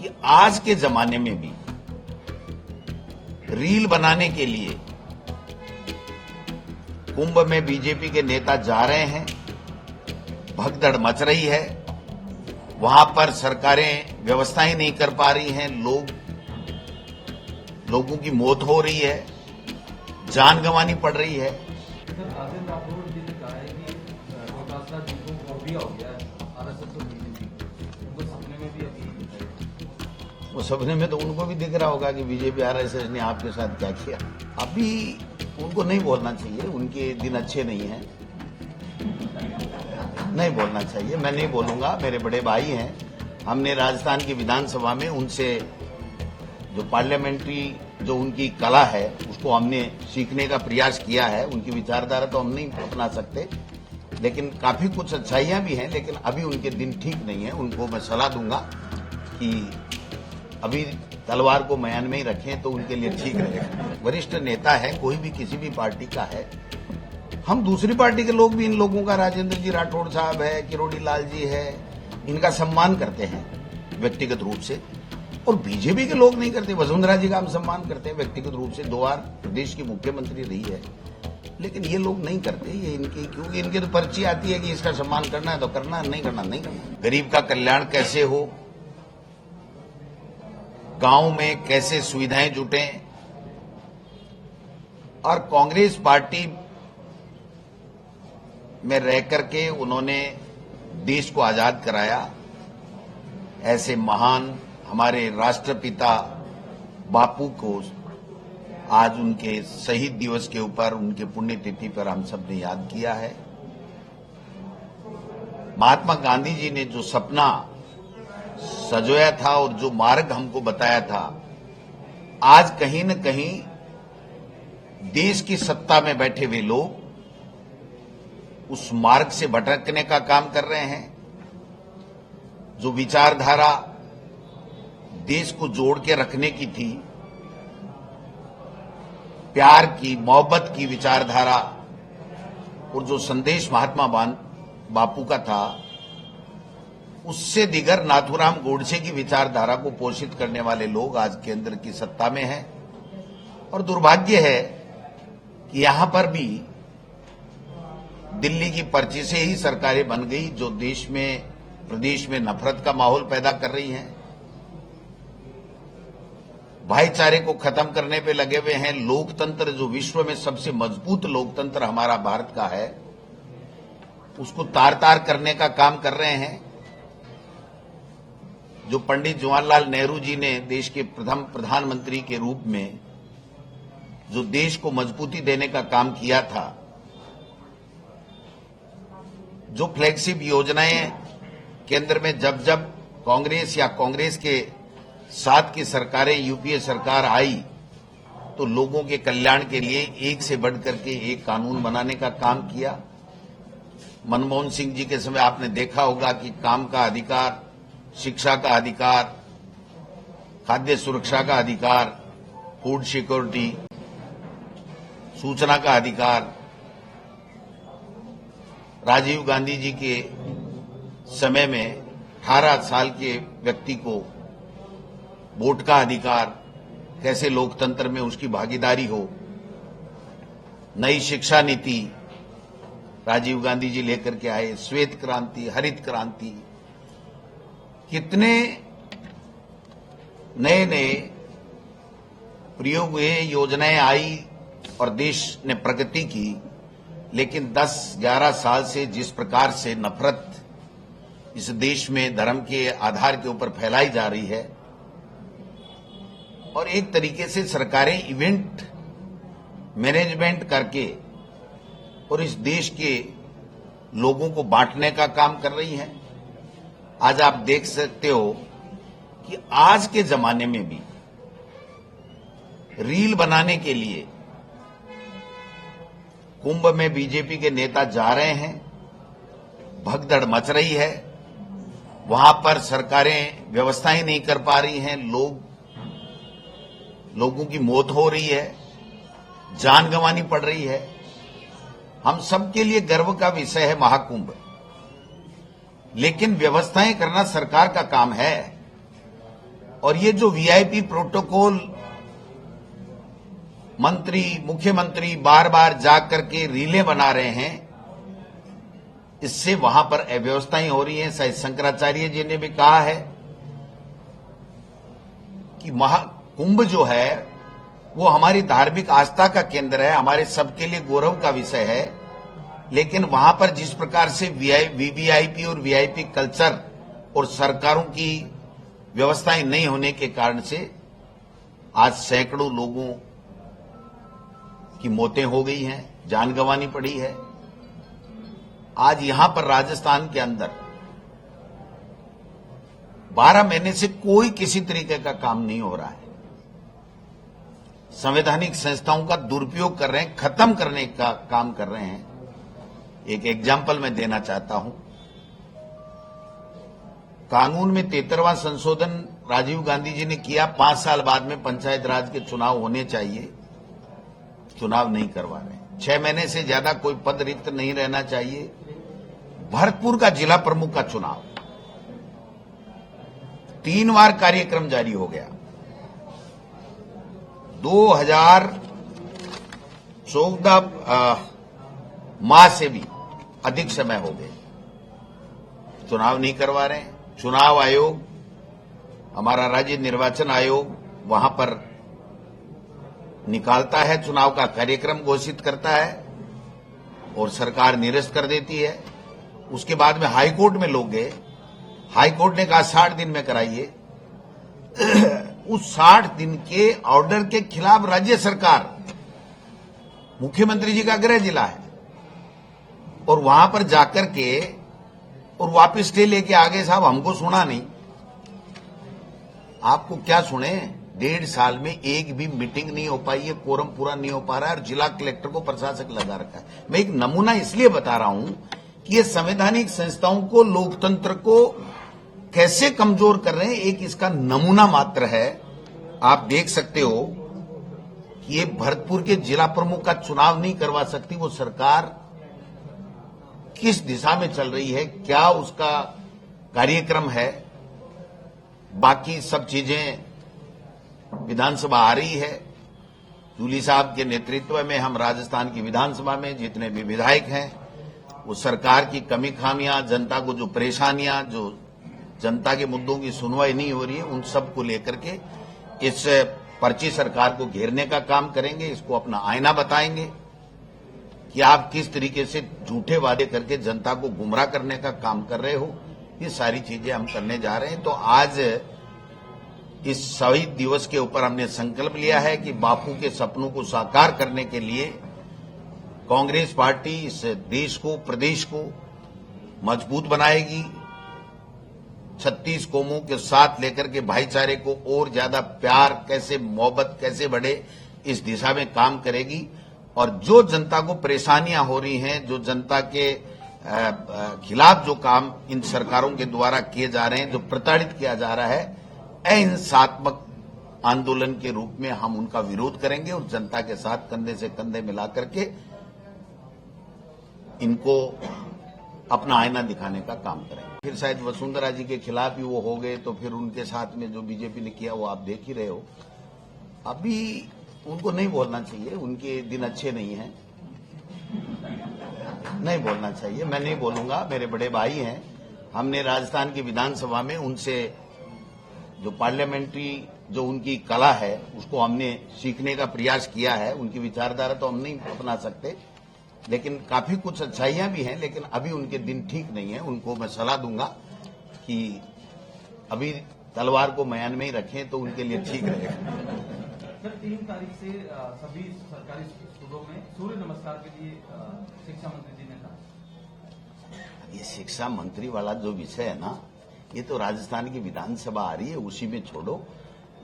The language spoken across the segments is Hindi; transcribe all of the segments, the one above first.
कि आज के जमाने में भी रील बनाने के लिए कुंभ में बीजेपी के नेता जा रहे हैं, भगदड़ मच रही है, वहां पर सरकारें व्यवस्थाएं नहीं कर पा रही हैं, लोगों की मौत हो रही है, जान गंवानी पड़ रही है। राजेंद्र राठौड़ जी ने कहा है कि प्रकाश राज जी को फोबिया हो गया है आरएसएस और बीजेपी, उनको सपने में भी अभी वो सपने में तो उनको भी दिख रहा होगा कि बीजेपी आरएसएस ने आपके साथ क्या किया। अभी उनको नहीं बोलना चाहिए, उनके दिन अच्छे नहीं हैं, नहीं बोलना चाहिए। मैं नहीं बोलूंगा, मेरे बड़े भाई हैं। हमने राजस्थान की विधानसभा में उनसे जो पार्लियामेंट्री जो उनकी कला है उसको हमने सीखने का प्रयास किया है। उनकी विचारधारा तो हम नहीं अपना सकते, लेकिन काफी कुछ अच्छाइयां भी हैं, लेकिन अभी उनके दिन ठीक नहीं है। उनको मैं सलाह दूंगा कि अभी तलवार को म्यान में ही रखें तो उनके लिए ठीक रहेगा। वरिष्ठ नेता है, कोई भी किसी भी पार्टी का है, हम दूसरी पार्टी के लोग भी इन लोगों का, राजेंद्र जी राठौड़ साहब है, किरोड़ी लाल जी है, इनका सम्मान करते हैं व्यक्तिगत रूप से, और बीजेपी के लोग नहीं करते। वसुंधरा जी का हम सम्मान करते हैं व्यक्तिगत रूप से, 2 बार प्रदेश की मुख्यमंत्री रही है, लेकिन ये लोग नहीं करते। ये इनकी, क्योंकि इनकी तो पर्ची आती है कि इसका सम्मान करना है तो करना, नहीं करना नहीं करना। गरीब का कल्याण कैसे हो, गांव में कैसे सुविधाएं जुटे, और कांग्रेस पार्टी में रह करके उन्होंने देश को आजाद कराया। ऐसे महान हमारे राष्ट्रपिता बापू को आज उनके शहीद दिवस के ऊपर, उनके पुण्यतिथि पर हम सब ने याद किया है। महात्मा गांधी जी ने जो सपना सजोया था और जो मार्ग हमको बताया था, आज कहीं न कहीं देश की सत्ता में बैठे हुए लोग उस मार्ग से भटकने का काम कर रहे हैं। जो विचारधारा देश को जोड़ के रखने की थी, प्यार की, मोहब्बत की विचारधारा, और जो संदेश महात्मा बापू का था, उससे दिगर नाथूराम गोडसे की विचारधारा को पोषित करने वाले लोग आज केंद्र की सत्ता में हैं। और दुर्भाग्य है कि यहां पर भी दिल्ली की पर्ची से ही सरकारें बन गई जो देश में, प्रदेश में नफरत का माहौल पैदा कर रही हैं, भाईचारे को खत्म करने पे लगे हुए हैं। लोकतंत्र, जो विश्व में सबसे मजबूत लोकतंत्र हमारा भारत का है, उसको तार तार करने का काम कर रहे हैं। जो पंडित जवाहरलाल नेहरू जी ने देश के प्रथम प्रधानमंत्री के रूप में जो देश को मजबूती देने का काम किया था, जो फ्लैगशिप योजनाएं केंद्र में जब जब कांग्रेस या कांग्रेस के साथ की सरकारें, यूपीए सरकार आई, तो लोगों के कल्याण के लिए एक से बढ़कर के एक कानून बनाने का काम किया। मनमोहन सिंह जी के समय आपने देखा होगा कि काम का अधिकार, शिक्षा का अधिकार, खाद्य सुरक्षा का अधिकार, फूड सिक्योरिटी, सूचना का अधिकार, राजीव गांधी जी के समय में 18 साल के व्यक्ति को वोट का अधिकार, कैसे लोकतंत्र में उसकी भागीदारी हो। नई शिक्षा नीति राजीव गांधी जी लेकर के आए, श्वेत क्रांति, हरित क्रांति, कितने नए नए प्रयोग हुए, योजनाएं आई और देश ने प्रगति की। लेकिन 10-11 साल से जिस प्रकार से नफरत इस देश में धर्म के आधार के ऊपर फैलाई जा रही है, और एक तरीके से सरकारें इवेंट मैनेजमेंट करके और इस देश के लोगों को बांटने का काम कर रही हैं। आज आप देख सकते हो कि आज के जमाने में भी रील बनाने के लिए कुंभ में बीजेपी के नेता जा रहे हैं, भगदड़ मच रही है, वहां पर सरकारें व्यवस्थाएं नहीं कर पा रही हैं, लोगों की मौत हो रही है, जान गंवानी पड़ रही है। हम सबके लिए गर्व का विषय है महाकुंभ, लेकिन व्यवस्थाएं करना सरकार का काम है और ये जो वीआईपी प्रोटोकॉल मंत्री, मुख्यमंत्री बार बार जाकर के रीले बना रहे हैं, इससे वहां पर अव्यवस्थाएं हो रही हैं। शायद शंकराचार्य जी ने भी कहा है कि महाकुंभ जो है वो हमारी धार्मिक आस्था का केंद्र है, हमारे सबके लिए गौरव का विषय है, लेकिन वहां पर जिस प्रकार से वीवीआईपी और वीआईपी कल्चर और सरकारों की व्यवस्थाएं नहीं होने के कारण से आज सैकड़ों लोगों की मौतें हो गई हैं, जान गंवानी पड़ी है। आज यहां पर राजस्थान के अंदर 12 महीने से कोई किसी तरीके का काम नहीं हो रहा है। संवैधानिक संस्थाओं का दुरुपयोग कर रहे हैं, खत्म करने का काम कर रहे हैं। एक एग्जाम्पल मैं देना चाहता हूं। कानून में 73वां संशोधन राजीव गांधी जी ने किया, 5 साल बाद में पंचायत राज के चुनाव होने चाहिए, चुनाव नहीं करवा रहे। 6 महीने से ज्यादा कोई पद रिक्त नहीं रहना चाहिए। भरतपुर का जिला प्रमुख का चुनाव 3 बार कार्यक्रम जारी हो गया। 2014 माह से भी अधिक समय हो गए, चुनाव नहीं करवा रहे हैं। चुनाव आयोग, हमारा राज्य निर्वाचन आयोग वहां पर निकालता है, चुनाव का कार्यक्रम घोषित करता है और सरकार निरस्त कर देती है। उसके बाद में हाईकोर्ट में लोग गए, हाईकोर्ट ने कहा 60 दिन में कराइए। उस 60 दिन के ऑर्डर के खिलाफ राज्य सरकार, मुख्यमंत्री जी का गृह जिला है, और वहां पर जाकर के और वापस स्टे लेके आगे, साहब हमको सुना नहीं। आपको क्या सुने? 1.5 साल में एक भी मीटिंग नहीं हो पाई है, कोरम पूरा नहीं हो पा रहा है, और जिला कलेक्टर को प्रशासक लगा रखा है। मैं एक नमूना इसलिए बता रहा हूं कि ये संवैधानिक संस्थाओं को, लोकतंत्र को कैसे कमजोर कर रहे हैं, एक इसका नमूना मात्र है। आप देख सकते हो कि ये भरतपुर के जिला प्रमुख का चुनाव नहीं करवा सकती वो सरकार किस दिशा में चल रही है, क्या उसका कार्यक्रम है। बाकी सब चीजें विधानसभा आ रही है। जूली साहब के नेतृत्व में हम राजस्थान की विधानसभा में जितने भी विधायक हैं, वो सरकार की कमी खामियां, जनता को जो परेशानियां, जो जनता के मुद्दों की सुनवाई नहीं हो रही है, उन सब को लेकर के इस पर्ची सरकार को घेरने का काम करेंगे। इसको अपना आईना बताएंगे कि आप किस तरीके से झूठे वादे करके जनता को गुमराह करने का काम कर रहे हो। ये सारी चीजें हम करने जा रहे हैं। तो आज इस शहीद दिवस के ऊपर हमने संकल्प लिया है कि बापू के सपनों को साकार करने के लिए कांग्रेस पार्टी इस देश को, प्रदेश को मजबूत बनाएगी। 36 कौमों के साथ लेकर के भाईचारे को और ज्यादा प्यार कैसे, मोहब्बत कैसे बढ़े, इस दिशा में काम करेगी। और जो जनता को परेशानियां हो रही हैं, जो जनता के खिलाफ जो काम इन सरकारों के द्वारा किए जा रहे हैं, जो प्रताड़ित किया जा रहा है, अहिंसात्मक आंदोलन के रूप में हम उनका विरोध करेंगे और जनता के साथ कंधे से कंधे मिला करके इनको अपना आईना दिखाने का काम करेंगे। फिर शायद वसुंधरा जी के खिलाफ ही वो हो गए, तो फिर उनके साथ में जो बीजेपी ने किया वो आप देख ही रहे हो। अभी उनको नहीं बोलना चाहिए, उनके दिन अच्छे नहीं हैं, नहीं बोलना चाहिए। मैं नहीं बोलूंगा, मेरे बड़े भाई हैं। हमने राजस्थान की विधानसभा में उनसे जो पार्लियामेंट्री जो उनकी कला है उसको हमने सीखने का प्रयास किया है। उनकी विचारधारा तो हम नहीं अपना सकते, लेकिन काफी कुछ अच्छाइयां भी हैं, लेकिन अभी उनके दिन ठीक नहीं है। उनको मैं सलाह दूंगा कि अभी तलवार को म्यान में ही रखें तो उनके लिए ठीक रहेगा। सर 3 तारीख से सभी सरकारी स्कूलों में सूर्य नमस्कार के लिए शिक्षा मंत्री जी ने कहा। ये शिक्षा मंत्री वाला जो विषय है ना, ये तो राजस्थान की विधानसभा आ रही है, उसी में छोड़ो।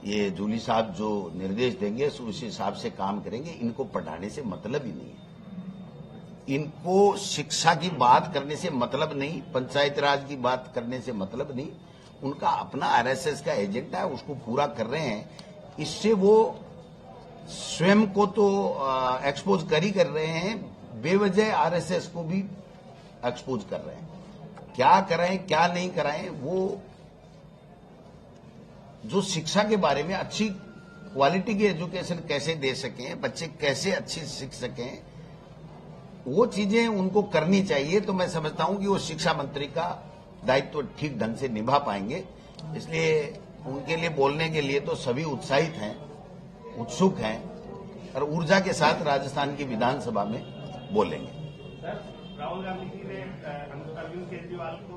ये जूली साहब जो निर्देश देंगे उस हिसाब से काम करेंगे। इनको पढ़ाने से मतलब ही नहीं है, इनको शिक्षा की बात करने से मतलब नहीं, पंचायत राज की बात करने से मतलब नहीं। उनका अपना आरएसएस का एजेंडा है, उसको पूरा कर रहे हैं। इससे वो स्वयं को तो एक्सपोज कर ही कर रहे हैं, बेवजह आरएसएस को भी एक्सपोज कर रहे हैं। क्या कराएं क्या नहीं कराएं वो जो शिक्षा के बारे में अच्छी क्वालिटी की एजुकेशन कैसे दे सकें, बच्चे कैसे अच्छी सीख सकें, वो चीजें उनको करनी चाहिए। तो मैं समझता हूं कि वो शिक्षा मंत्री का दायित्व तो ठीक ढंग से निभा पाएंगे। इसलिए उनके लिए बोलने के लिए तो सभी उत्साहित हैं, उत्सुक हैं और ऊर्जा के साथ राजस्थान की विधानसभा में बोलेंगे। सर, राहुल गांधी जी ने अरविंद केजरीवाल को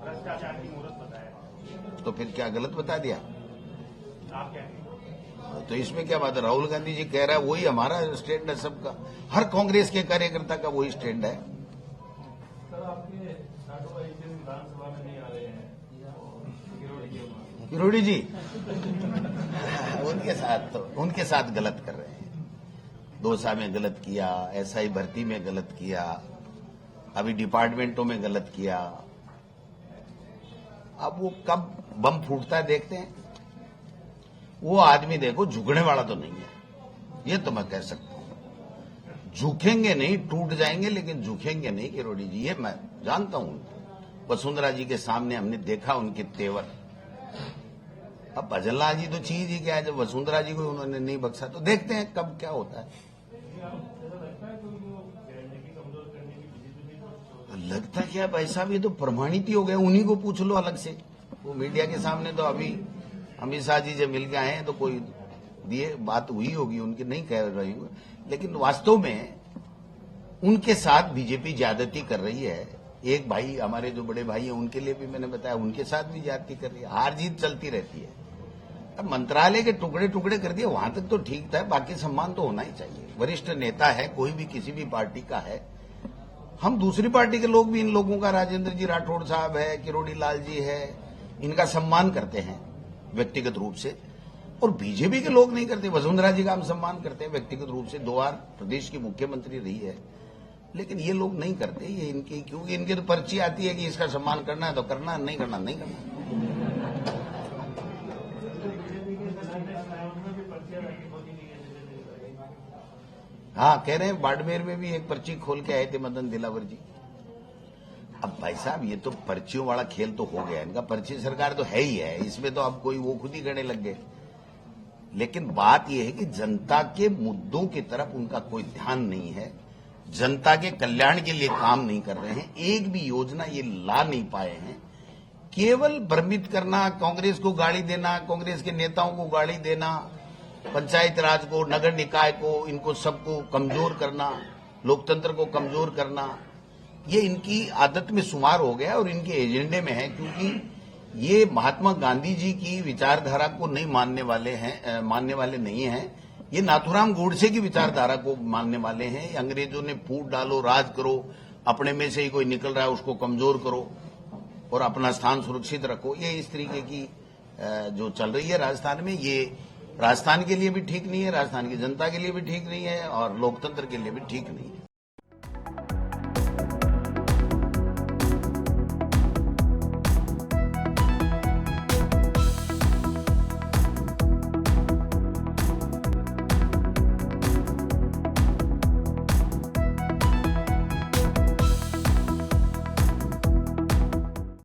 भ्रष्टाचार की मूर्त बताया, तो फिर क्या गलत बता दिया? आप क्या कहेंगे? तो इसमें क्या बात है? राहुल गांधी जी कह रहा है, वही हमारा स्टैंड है सबका, हर कांग्रेस के कार्यकर्ता का वही स्टैंड है। सर, आपके साधु भाई जिन विधानसभा में नहीं आ रहे हैं, किरोड़ी जी उनके साथ गलत कर रहे हैं। दौसा में गलत किया, एसआई भर्ती में गलत किया, अभी डिपार्टमेंटों में गलत किया। अब वो कब बम फूटता है देखते हैं। वो आदमी देखो झुकने वाला तो नहीं है, ये तो मैं कह सकता हूं। झुकेंगे नहीं, टूट जाएंगे लेकिन झुकेंगे नहीं किरोड़ी जी, ये मैं जानता हूं। वसुंधरा जी के सामने हमने देखा उनके तेवर। अब भजनलाल जी तो चीज ही क्या है, जब वसुंधरा जी को उन्होंने नहीं बख्शा तो देखते हैं कब क्या होता है। लगता क्या भाई साहब, ये तो प्रमाणित ही हो गया, उन्हीं को पूछ लो अलग से। वो मीडिया के सामने तो अभी अमित शाह जी जब मिल के आए हैं तो कोई दिए बात हुई होगी उनकी, नहीं कह रही हूं, लेकिन वास्तव में उनके साथ बीजेपी ज्यादती कर रही है। एक भाई हमारे जो बड़े भाई हैं उनके लिए भी मैंने बताया, उनके साथ भी ज्यादती कर रही है। हार जीत चलती रहती है। अब मंत्रालय के टुकड़े टुकड़े कर दिए, वहां तक तो ठीक था, बाकी सम्मान तो होना ही चाहिए। वरिष्ठ नेता है, कोई भी किसी भी पार्टी का है। हम दूसरी पार्टी के लोग भी इन लोगों का, राजेंद्र जी राठौड़ साहब है, किरोड़ी लाल जी है, इनका सम्मान करते हैं व्यक्तिगत रूप से, और बीजेपी के लोग नहीं करते। वसुंधरा जी का हम सम्मान करते हैं व्यक्तिगत रूप से, 2 बार प्रदेश की मुख्यमंत्री रही है, लेकिन ये लोग नहीं करते। ये इनकी, क्योंकि इनकी तो पर्ची आती है कि इसका सम्मान करना है तो करना, नहीं करना नहीं करना। हाँ, कह रहे हैं बाड़मेर में भी एक पर्ची खोल के आए थे मदन दिलावर जी। अब भाई साहब ये तो पर्चियों वाला खेल तो हो गया इनका। पर्ची सरकार तो है ही है, इसमें तो अब कोई वो खुद ही करने लग गए। लेकिन बात यह है कि जनता के मुद्दों की तरफ उनका कोई ध्यान नहीं है, जनता के कल्याण के लिए काम नहीं कर रहे हैं, एक भी योजना ये ला नहीं पाए हैं। केवल भ्रमित करना, कांग्रेस को गाली देना, कांग्रेस के नेताओं को गाली देना, पंचायत राज को, नगर निकाय को, इनको सबको कमजोर करना, लोकतंत्र को कमजोर करना, ये इनकी आदत में शुमार हो गया और इनके एजेंडे में है। क्योंकि ये महात्मा गांधी जी की विचारधारा को नहीं मानने वाले नहीं हैं। ये नाथूराम गोडसे की विचारधारा को मानने वाले हैं। अंग्रेजों ने फूट डालो, राज करो, अपने में से ही कोई निकल रहा है उसको कमजोर करो और अपना स्थान सुरक्षित रखो। ये इस तरीके की जो चल रही है राजस्थान में, ये राजस्थान के लिए भी ठीक नहीं है, राजस्थान की जनता के लिए भी ठीक नहीं है और लोकतंत्र के लिए भी ठीक नहीं है।